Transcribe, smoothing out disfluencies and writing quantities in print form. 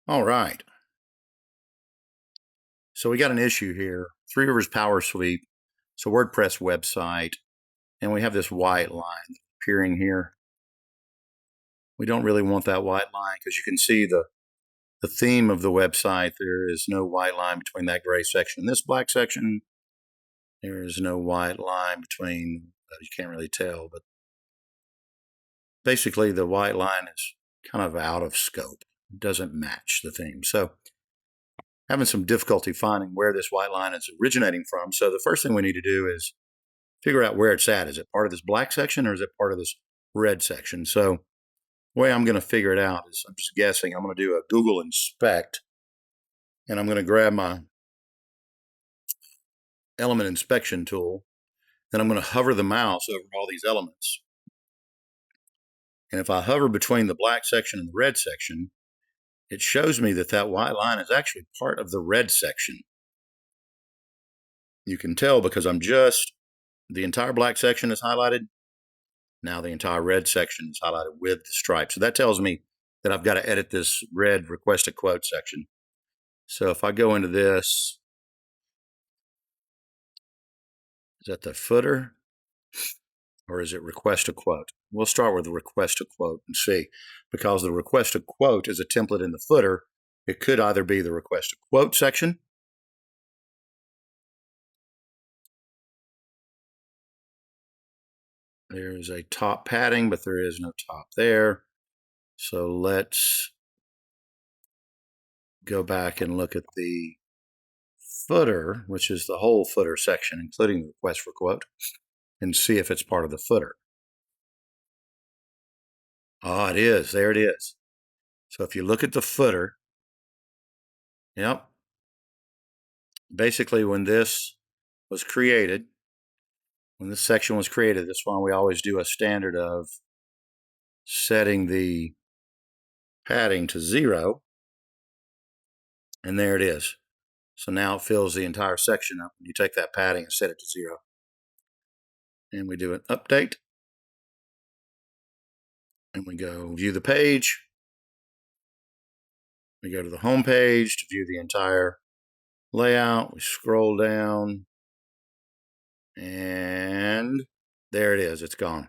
All right. So we got an issue here. Three Rivers Power Sweep. It's a WordPress website, and we have this white line appearing here. We don't really want that white line because you can see the theme of the website. There is no white line between that gray section and this black section. There is no white line between, you can't really tell, but basically the white line is kind of out of scope. It doesn't match the theme. So having some difficulty finding where this white line is originating from. So the first thing we need to do is figure out where it's at. Is it part of this black section or is it part of this red section? So the way I'm going to figure it out is, I'm just guessing, I'm going to do a Google inspect, and I'm going to grab my element inspection tool, and I'm going to hover the mouse over all these elements. And if I hover between the black section and the red section, it shows me that that white line is actually part of the red section. You can tell because the entire black section is highlighted. Now the entire red section is highlighted with the stripe. So that tells me that I've got to edit this red request a quote section. So if I go into this, is that the footer or is it request a quote? We'll start with the request a quote and see, because the request a quote is a template in the footer. It could either be the request a quote section, there is a top padding, but there is no top there. So let's go back and look at the footer, which is the whole footer section, including the request for quote, and see if it's part of the footer. Oh, it is. There it is. So if you look at the footer, yep, basically when this was created, when this section was created, that's why we always do a standard of setting the padding to 0. And there it is. So now it fills the entire section up when you take that padding and set it to 0. And we do an update. And we go view the page. We go to the home page to view the entire layout. We scroll down. And there it is. It's gone.